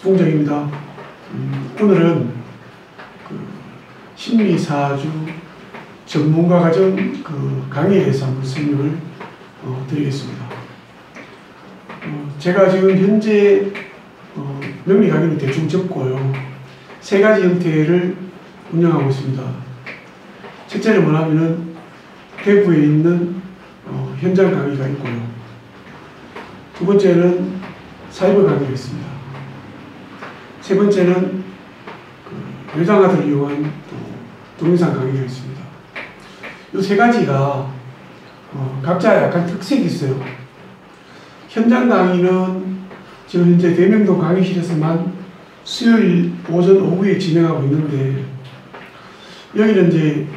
수봉정입니다. 오늘은 심리사주 전문가과정 강의에 대해서 한번 설명을 드리겠습니다. 제가 지금 현재 명리 강의는 대충 접고요. 세 가지 형태를 운영하고 있습니다. 첫째는 뭐냐면은 대구에 있는 현장 강의가 있고요. 두 번째는 사이버 강의가 있습니다. 세 번째는 외장하드를 이용한 동영상 강의가 있습니다. 이 세 가지가 각자 약간 특색이 있어요. 현장 강의는 지금 현재 대명동 강의실에서만 수요일 오전 오후에 진행하고 있는데, 여기는 이제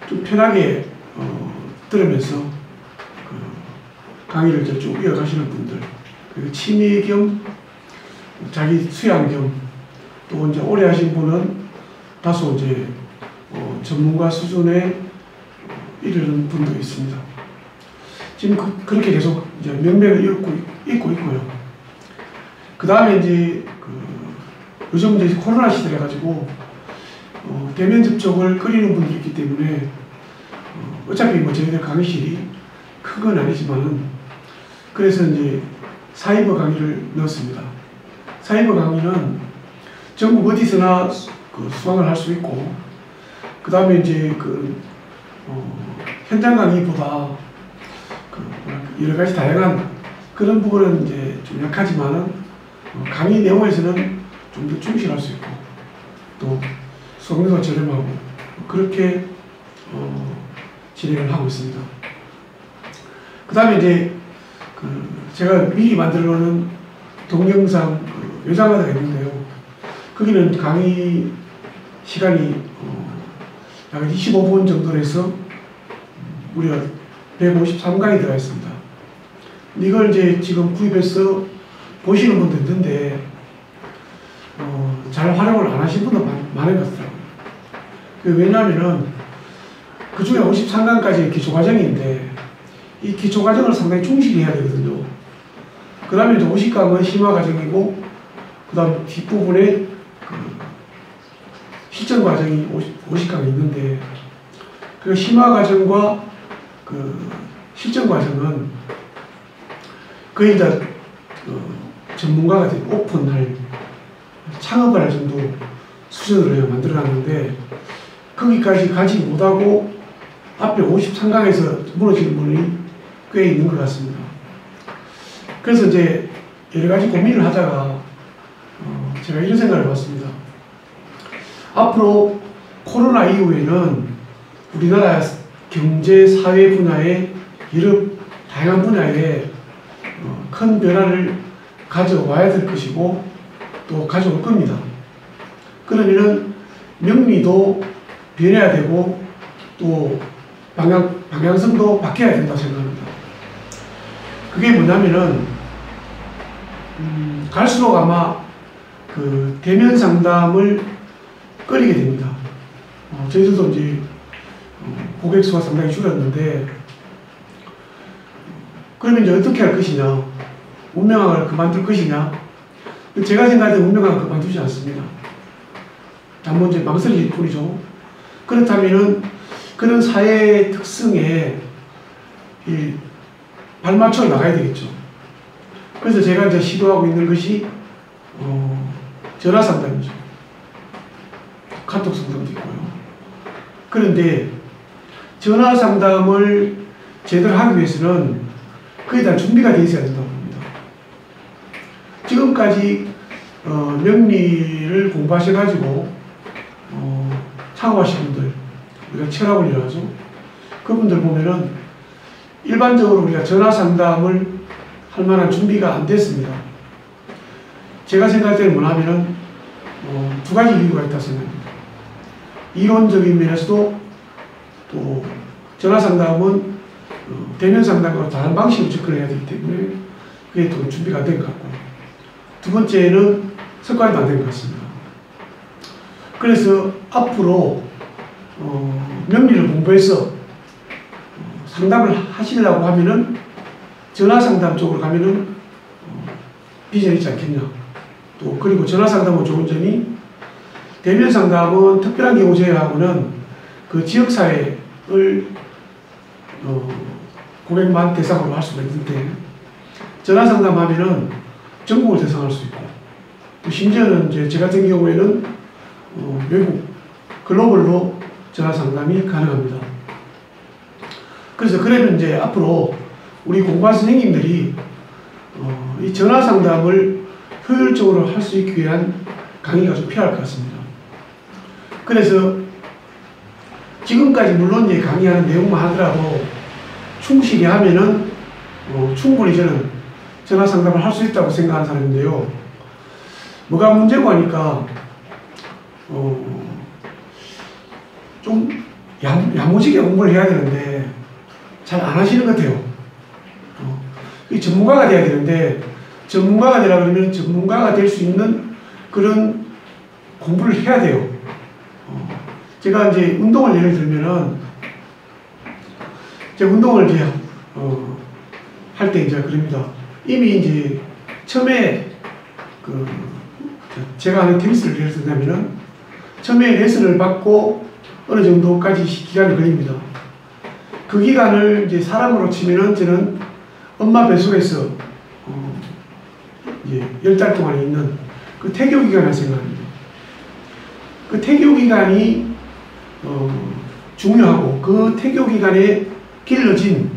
좀 편하게 들으면서 강의를 쭉 이어가시는 분들, 그리고 취미 겸 자기 수양 겸, 또 이제 오래 하신 분은 다소 이제 전문가 수준에 이르는 분도 있습니다. 지금 그렇게 계속 이제 명맥을 잇고 있고요. 그 다음에 이제 요즘 이제 코로나 시대라 가지고 대면 접촉을 꺼리는 분들이 있기 때문에 어차피 뭐 저희들 강의실이 큰 건 아니지만은, 그래서 이제 사이버 강의를 넣었습니다. 사이버 강의는 전국 어디서나 수강을 할 수 있고, 그 다음에 이제 현장 강의보다 여러 가지 다양한 그런 부분은 이제 좀 약하지만은 강의 내용에서는 좀 더 충실할 수 있고, 또 수강료가 저렴하고, 그렇게 진행을 하고 있습니다. 그 다음에 이제 제가 미리 만들어 놓은 동영상 외장하드가 있는데요. 거기는 강의 시간이 약 25분 정도 해서 무려 153강이 들어가 있습니다. 이걸 이제 지금 구입해서 보시는 분도 있는데 잘 활용을 안 하신 분도 많은 것 같더라고요. 왜냐하면은 그 중에 53강까지 기초과정인데, 이 기초과정을 상당히 충실히 해야 되거든요. 그 다음에 이제 50강은 심화과정이고, 그 다음 뒷부분에 실전과정이 50강이 있는데, 그 심화과정과 실전과정은 거의 이제 전문가가 오픈할, 창업을 할 정도 수준으로 만들어놨는데, 거기까지 가지 못하고 앞에 53강에서 무너지는 분이 꽤 있는 것 같습니다. 그래서 이제 여러 가지 고민을 하다가 제가 이런 생각을 해봤습니다. 앞으로 코로나 이후에는 우리나라 경제, 사회 분야의 여러 다양한 분야에 큰 변화를 가져와야 될 것이고, 또 가져올 겁니다. 그러면은 명리도 변해야 되고, 또 방향성도 바뀌어야 된다고 생각합니다. 그게 뭐냐면은 갈수록 아마 대면 상담을 꺼리게 됩니다. 저희들도 이제 고객 수가 상당히 줄었는데, 그러면 이제 어떻게 할 것이냐, 운명학을 그만둘 것이냐. 제가 생각할 때 운명학을 그만두지 않습니다. 한번 이제 망설일 뿐이죠. 그렇다면은 그런 사회의 특성에 발맞춰 나가야 되겠죠. 그래서 제가 이제 시도하고 있는 것이 전화 상담이죠. 카톡 상담도 있고요. 그런데 전화 상담을 제대로 하기 위해서는 거의 다 준비가 되어 있어야 된다고 봅니다. 지금까지 명리를 공부하셔가지고 창업하신 분들, 우리가 철학을 일하죠. 그분들 보면은 일반적으로 우리가 전화 상담을 할 만한 준비가 안 됐습니다. 제가 생각할 때는 뭐냐면은 두 가지 이유가 있다고 생각합니다. 이론적인 면에서도, 또 전화 상담은 대면 상담과 다른 방식으로 접근해야 되기 때문에 그게 또 준비가 안 된 것 같고, 두 번째는 성과도 안 된 것 같습니다. 그래서 앞으로 명리를 공부해서 상담을 하시려고 하면은 전화 상담 쪽으로 가면은 비전이 있지 않겠냐. 또 그리고 전화상담은 좋은 점이 대면상담은 특별한 경우 제외하고는 그 지역사회를 고객만 대상으로 할 수가 있는데 전화상담하면은 전국을 대상할 수 있고 또 심지어는 이제 제 같은 경우에는 외국 글로벌로 전화상담이 가능합니다. 그래서 그러면 이제 앞으로 우리 공부한 선생님들이 이 전화상담을 효율적으로 할 수 있기 위한 강의가 좀 필요할 것 같습니다. 그래서 지금까지 물론 이제 강의하는 내용만 하더라도 충실히 하면은 충분히 저는 전화 상담을 할 수 있다고 생각하는 사람인데요. 뭐가 문제고 하니까 좀 야무지게 공부를 해야 되는데 잘 안 하시는 것 같아요. 전문가가 돼야 되는데 전문가가 되라 그러면 전문가가 될 수 있는 그런 공부를 해야 돼요. 제가 이제 운동을 예를 들면은 제가 운동을 이제 할 때 이제 그럽니다. 이미 이제 처음에 제가 하는 테니스를 예를 들자면은 처음에 레슨을 받고 어느 정도까지 기간이 걸립니다. 그 기간을 이제 사람으로 치면은 저는 엄마 뱃속에서 이제 10달 동안 있는 그 태교 기간을 생각합니다. 그 태교 기간이 중요하고 그 태교 기간에 길러진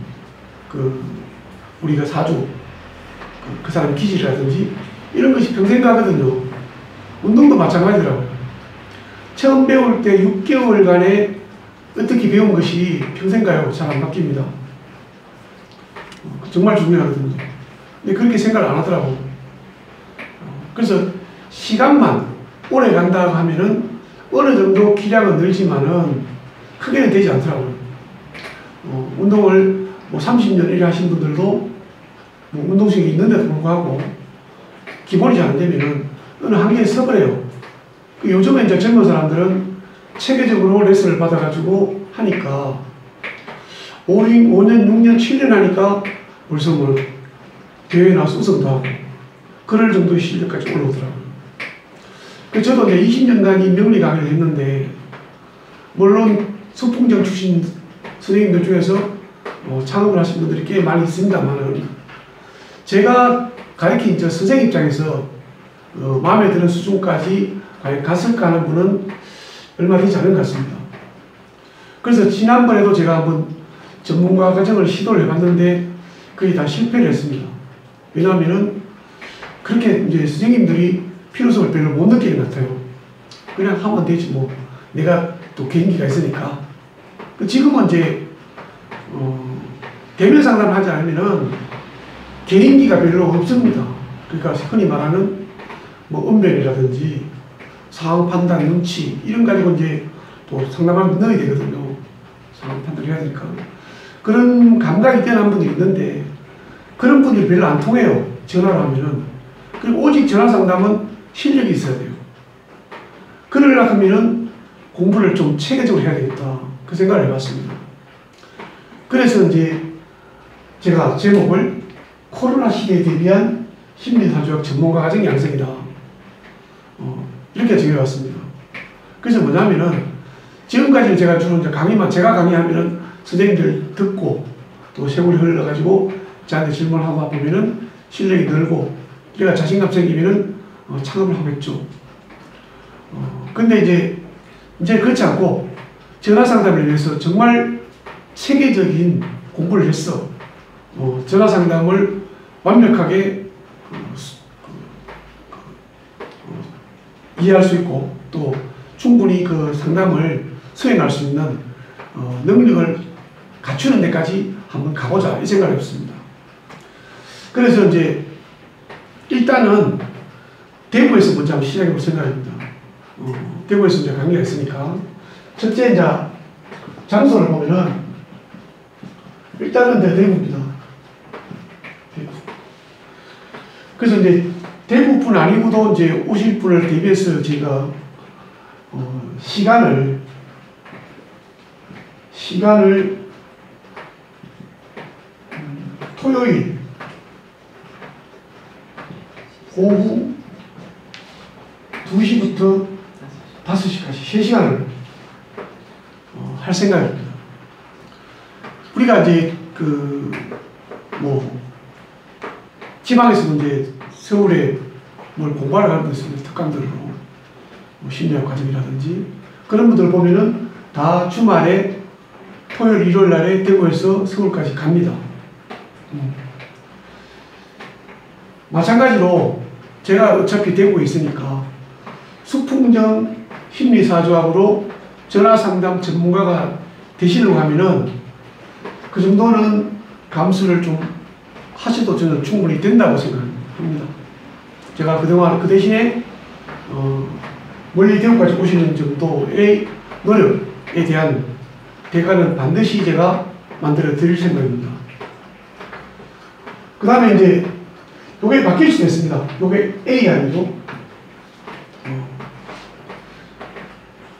우리가 사주 그 사람의 기질이라든지 이런 것이 평생 가거든요. 운동도 마찬가지더라고요. 처음 배울 때 6개월간에 어떻게 배운 것이 평생 가요. 잘 안 바뀝니다. 정말 중요하거든요. 근데 그렇게 생각을 안 하더라고요. 그래서 시간만 오래 간다고 하면은 어느 정도 기량은 늘지만은 크게는 되지 않더라고요. 운동을 뭐 30년 이래 하신 분들도 뭐 운동성이 있는데도 불구하고 기본이 잘 안 되면은 어느 한계에 서버려요. 요즘에 이제 젊은 사람들은 체계적으로 레슨을 받아가지고 하니까 5년, 6년, 7년 하니까 벌써 뭐 대회에 나와서 우승도 하고 그럴 정도의 실력까지 올라오더라고요. 그래서 저도 이제 20년간 이 명리 강의를 했는데 물론 서풍정 출신 선생님들 중에서 창업을 하신 분들이 꽤 많이 있습니다만 제가 가르친 저 선생 입장에서 마음에 드는 수준까지 과연 갔을까 하는 분은 얼마 되지 않은 것 같습니다. 그래서 지난번에도 제가 한번 전문가 과정을 시도를 해봤는데 거의 다 실패를 했습니다. 왜냐하면은 그렇게 이제 선생님들이 필요성을 별로 못 느끼는 것 같아요. 그냥 하면 되지 뭐 내가 또 개인기가 있으니까. 지금은 이제 대면 상담을 하지 않으면은 개인기가 별로 없습니다. 그러니까 흔히 말하는 뭐 언변이라든지 상황 판단, 눈치 이런 가지고 이제 또 상담하면 넣어야 되거든요. 상황 판단을 해야 되니까. 그런 감각이 뛰어난 분들이 있는데 그런 분들이 별로 안 통해요. 전화로 하면은. 그리고 오직 전화 상담은 실력이 있어야 돼요. 그러려고 하면은 공부를 좀 체계적으로 해야 되겠다. 그 생각을 해봤습니다. 그래서 이제 제가 제목을 코로나 시대에 대비한 심리사주학 전문가 과정 양성이다. 이렇게 정해봤습니다. 그래서 뭐냐면은 지금까지는 제가 주로 이제 강의만 제가 강의하면은 선생님들 듣고 또 세월이 흘러가지고 저한테 질문하고 보면은 실력이 늘고 제가 자신감 생기면은 창업을 하겠죠. 근데 이제 그렇지 않고 전화 상담을 위해서 정말 체계적인 공부를 했어. 전화 상담을 완벽하게 이해할 수 있고 또 충분히 그 상담을 수행할 수 있는 능력을 갖추는 데까지 한번 가보자 이 생각을 했습니다. 그래서 이제 일단은 대구에서 먼저 한번 시작해 볼 생각입니다. 대구에서 이제 강의가 있으니까 첫째 이제 장소를 보면은 일단은 대구입니다. 대구. 그래서 이제 대구뿐 아니고도 이제 오실 분을 대비해서 제가 시간을 토요일 오후 2시부터 5시까지 3시간을 할 생각입니다. 우리가 이제 지방에서도 이제 서울에 뭘 공부하러 가는 데 있습니다. 특강들로 심리학 과정이라든지 그런 분들 보면은 다 주말에 토요일, 일요일 날에 대구에서 서울까지 갑니다. 마찬가지로 제가 어차피 대구에 있으니까 수풍정 심리사조합으로 전화상담 전문가가 되시려고 하면은 그 정도는 감수를 좀 하셔도 저는 충분히 된다고 생각합니다. 제가 그동안 그 대신에 멀리 대구까지 오시는 정도의 노력에 대한 대가는 반드시 제가 만들어 드릴 생각입니다. 그 다음에 이제 요게 바뀔 수도 있습니다. 요게 A 아니고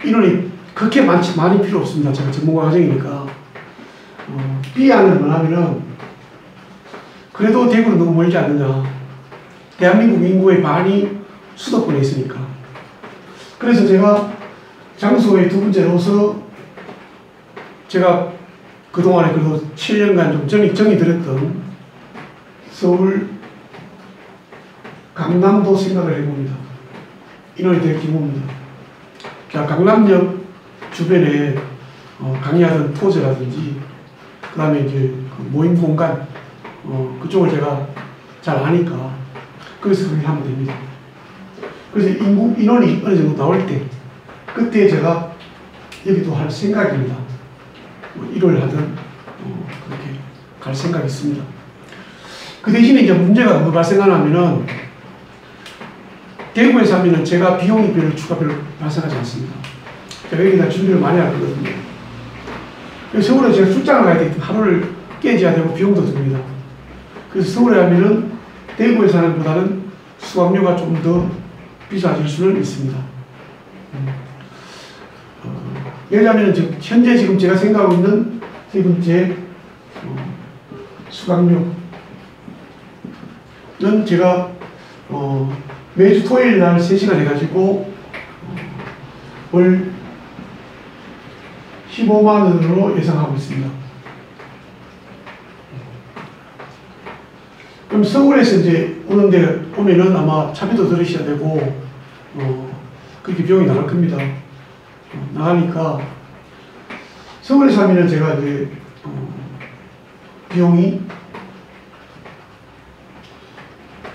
인원이 그렇게 많이 필요 없습니다. 제가 전문가 과정이니까 B 안은 뭐냐면은 그래도 대구는 너무 멀지 않느냐. 대한민국 인구의 반이 수도권에 있으니까. 그래서 제가 장소의 두 번째로서 제가 그동안에 그래도 7년간 좀 정이 들었던 서울 강남도 생각을 해봅니다. 인원이 될 경우입니다. 강남역 주변에 강의하던 토지라든지 그 다음에 이제 그 모임 공간 그쪽을 제가 잘 아니까 그래서 그렇게 하면 됩니다. 그래서 인원이 어느 정도 나올 때 그때 제가 여기도 할 생각입니다. 1월 하든 그렇게 갈 생각이 있습니다. 그 대신에 이제 문제가 뭐 발생하냐면은 대구에서 하면은 제가 비용이 추가 별로 발생하지 않습니다. 제가 여기다 준비를 많이 하거든요. 그래서 서울에 제가 출장을 가야 되기 때문에 하루를 깨져야 되고 비용도 듭니다. 그래서 서울에 하면은 대구에서 하는 것보다는 수강료가 좀 더 비싸질 수는 있습니다. 예를 들면 현재 지금 제가 생각하고 있는 세 번째 수강료는 제가 매주 토요일 날 3시간 해가지고 월 15만 원으로 예상하고 있습니다. 그럼 서울에서 이제 오면은 아마 차비도 들으셔야 되고 그렇게 비용이 나갈 겁니다. 나가니까 서울에서 하면은 제가 이제 비용이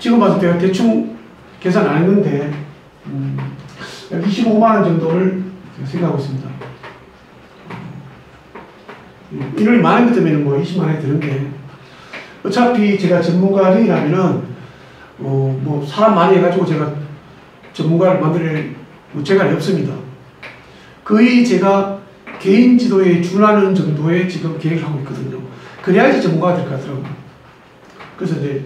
지금 봐서 제가 대충 계산 안 했는데 25만 원 정도를 생각하고 있습니다. 인원이 많은 것 때문에 뭐 20만 원이 드는데 어차피 제가 전문가들이라면은 뭐 사람 많이 해가지고 제가 전문가를 만들 재간이 없습니다. 거의 제가 개인 지도에 준하는 정도의 지금 계획을 하고 있거든요. 그래야지 전문가가 될 것 같더라고요. 그래서 이제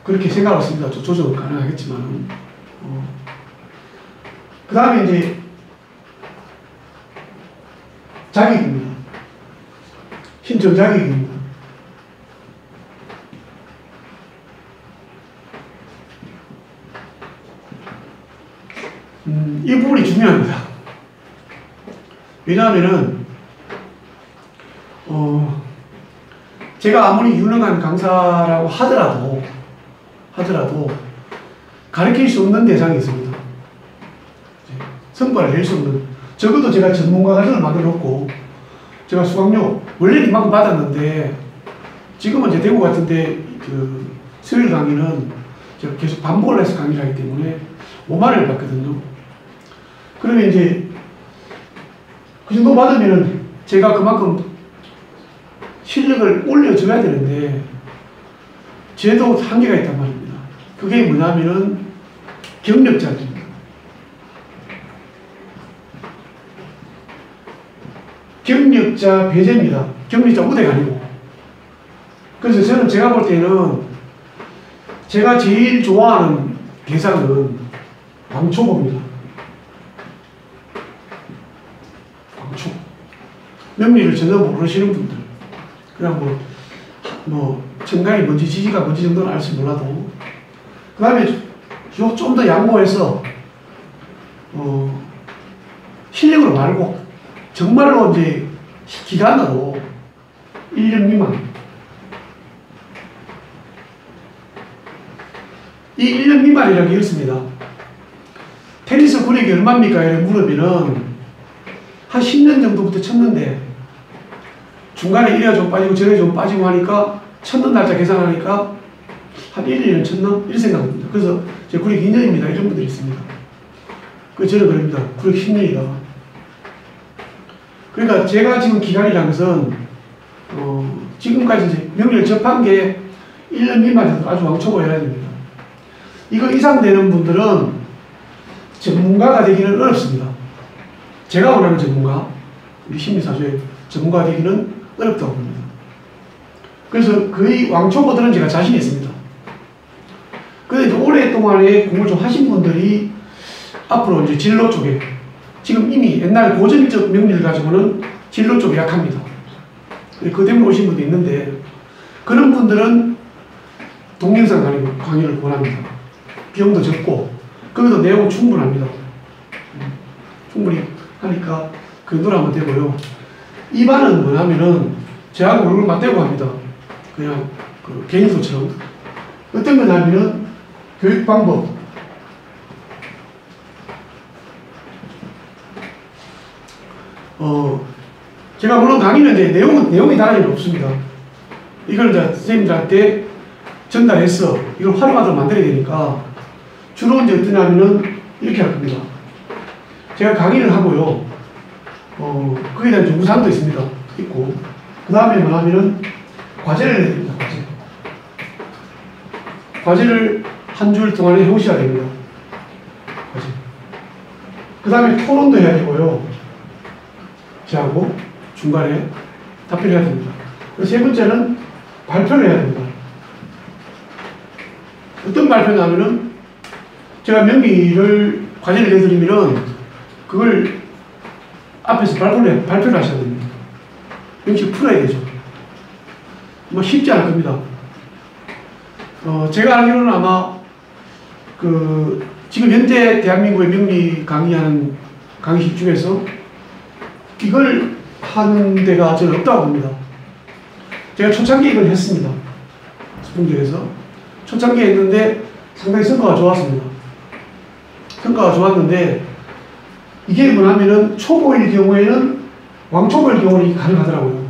그렇게 생각하고 있습니다. 조정은 가능하겠지만. 그 다음에 이제 자격입니다. 신청 자격입니다. 이 부분이 중요합니다. 왜냐하면은 제가 아무리 유능한 강사라고 하더라도 가르칠 수 없는 대상이 있습니다. 성과를 낼 수 없는. 적어도 제가 전문가 과정을 만들어 놓고 제가 수강료 원래는 이만큼 받았는데 지금은 이제 대구 같은데 그 수요일 강의는 제가 계속 반복을 해서 강의를 하기 때문에 5만 원을 받거든요. 그러면 이제 그 정도 받으면 제가 그만큼 실력을 올려줘야 되는데 제도 한계가 있단 말입니다. 그게 뭐냐면은 경력자입니다. 경력자 배제입니다. 경력자 우대가 아니고. 그래서 저는 제가 볼 때는 제가 제일 좋아하는 대상은 왕초보입니다. 왕초. 명리를 전혀 모르시는 분들. 그냥 뭐 정강이 뭔지 지지가 뭔지 정도는 알지 몰라도 그 다음에 좀 더 양보해서 실력으로 말고 정말로 이제 기간으로 1년 미만. 이 1년 미만이라는 게 이렇습니다. 테니스 구력이 얼마입니까? 이렇게 물으면은 한 10년 정도부터 쳤는데 중간에 이래가 좀 빠지고 저래 좀 빠지고 하니까 쳤는 날짜 계산하니까 한 1, 2년 쳤나? 이런 생각입니다. 그래서 제 구력 2년입니다. 이런 분들이 있습니다. 그래서 저는 그럽니다. 구력 10년이다. 그러니까 제가 지금 기간이라는 것은 지금까지 이제 명리를 접한 게 1년 미만에서 아주 왕초보여야 됩니다. 이거 이상 되는 분들은 전문가가 되기는 어렵습니다. 제가 원하는 전문가, 우리 심리사주의 전문가가 되기는 어렵다고 봅니다. 그래서 거의 왕초보들은 제가 자신이 있습니다. 그런데 오랫동안에 공부를 좀 하신 분들이 앞으로 이제 진로 쪽에 지금 이미 옛날 고전적 명리를 가지고는 진로 쪽에 약합니다. 그 때문에 오신 분도 있는데 그런 분들은 동영상 강의를 권합니다. 비용도 적고 거기도 내용은 충분합니다. 충분히 하니까 그 노래 하면 되고요. 이반은 뭐냐면은 저하고 얼굴 맞대고 합니다. 그냥 그 개인소처럼. 어떤 거냐면은 교육 방법. 제가 물론 강의는 이제 내용이 다른 게 없습니다. 이걸 이제 선생님들한테 전달해서 이걸 활용하도록 만들어야 되니까 주로 이제 어떠냐면은 이렇게 할 겁니다. 제가 강의를 하고요. 거기에 대한 연구사항도 있습니다. 있고. 그 다음에 뭐냐면은 과제를 해야 됩니다. 과제를 한 줄 동안에 해오셔야 됩니다. 과제. 그 다음에 토론도 해야 되고요. 저하고 중간에 답변을 해야 됩니다. 세 번째는 발표를 해야 됩니다. 어떤 발표냐면은 제가 명리를 과제를 내드리면은 그걸 앞에서 발표를 하셔야 됩니다. 명식 풀어야 되죠. 뭐 쉽지 않을 겁니다. 제가 알기로는 아마 지금 현재 대한민국의 명리 강의하는 강의실 중에서 이걸 하는 데가 저는 없다고 봅니다. 제가 초창기에 이걸 했습니다. 수풍교에서. 초창기에 했는데 상당히 성과가 좋았습니다. 성과가 좋았는데 이게 뭐냐면은 초보일 경우에는 왕초보일 경우는 가능하더라고요.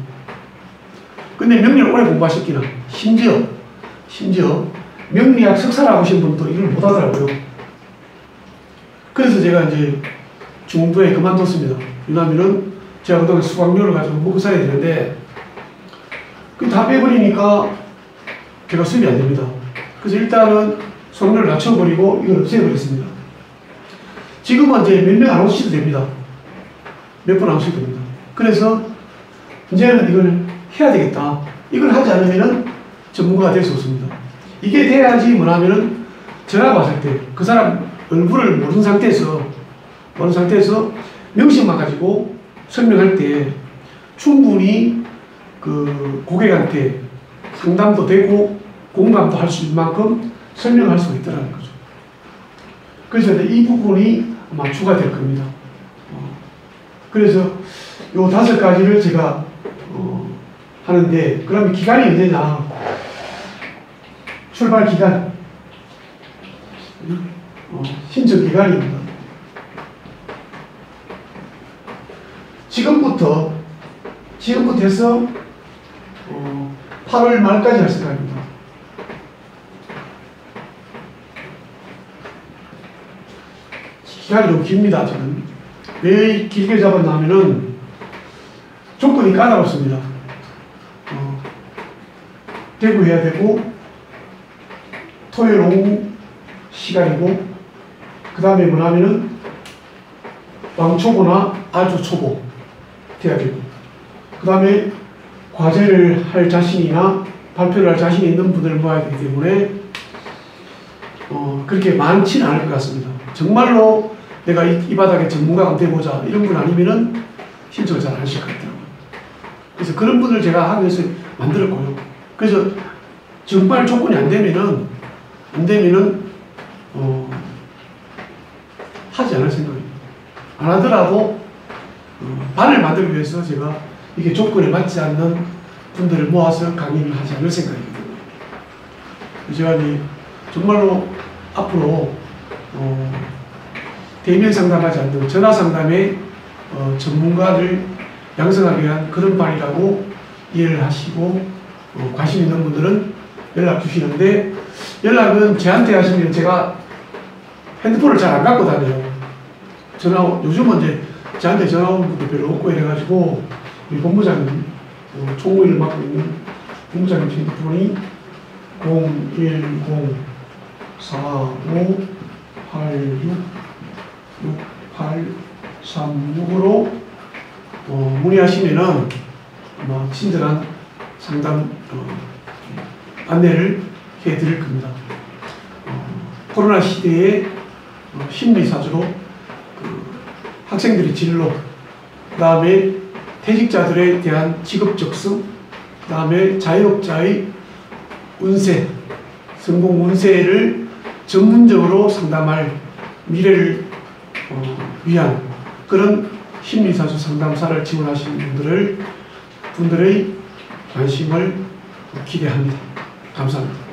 근데 명리를 오래 공부하셨기는 심지어 명리학 석사를 하신 분도 이걸 못하더라고요. 그래서 제가 이제 중부에 그만뒀습니다. 왜냐면은 제가 그동안 수강료를 가지고 먹고 살아야 되는데 그 다 빼버리니까 제가 수입이 안 됩니다. 그래서 일단은 수강료를 낮춰버리고 이걸 없애버렸습니다. 지금은 이제 몇 명 안 오셔도 됩니다. 몇 분 안 오셔도 됩니다. 그래서 이제는 이걸 해야 되겠다. 이걸 하지 않으면은 전문가가 될 수 없습니다. 이게 돼야지 뭐냐면은 제가 봤을 때 그 사람 얼굴을 모르는 상태에서 명식만 가지고 설명할 때 충분히 그 고객한테 상담도 되고 공감도 할 수 있는 만큼 설명할 수 있다는 거죠. 그래서 이 부분이 아마 추가될 겁니다. 그래서 요 5가지를 제가 하는데 그러면 기간이 언제냐? 출발 기간, 신청 기간입니다. 지금부터 해서 8월 말까지 할 생각입니다. 기간이 좀 깁니다. 저는 왜 길게 잡았냐면은 조건이 까다롭습니다. 대구해야 되고 토요일 오후 시간이고 그 다음에 뭐냐면은 왕초보나 아주 초보 돼야 되고 그 다음에 과제를 할 자신이나 발표를 할 자신이 있는 분들을 모아야 되기 때문에 그렇게 많지는 않을 것 같습니다. 정말로 내가 이 바닥에 전문가가 돼보자 이런 분 아니면은 신청을 잘 하실 것 같더라고요. 그래서 그런 분을 제가 하기 위해서 만들었고요. 그래서 정말 조건이 안 되면은 하지 않을 생각입니다. 안 하더라도 반을 만들기 위해서 제가 이게 조건에 맞지 않는 분들을 모아서 강의를 하지 않을 생각이거든요. 제가 이제 정말로 앞으로 대면 상담하지 않는 전화 상담의 전문가를 양성하기 위한 그런 반이라고 이해를 하시고 관심 있는 분들은 연락 주시는데, 연락은 저한테 하시면 제가 핸드폰을 잘 안 갖고 다녀요. 요즘은 이제 저한테 전화 오는 분도 별로 없고 이래가지고 우리 본부장님, 총무일을 맡고 있는 본부장님 핸드폰이 010-4586-6836으로 문의하시면은 친절한 상담 안내를 해드릴 겁니다. 코로나 시대에 심리사주로 학생들의 진로, 그 다음에 퇴직자들에 대한 직업적성, 그 다음에 자영업자의 운세, 성공 운세를 전문적으로 상담할 미래를 위한 그런 심리사주 상담사를 지원하시는 분들의 관심을 기대합니다. 감사합니다.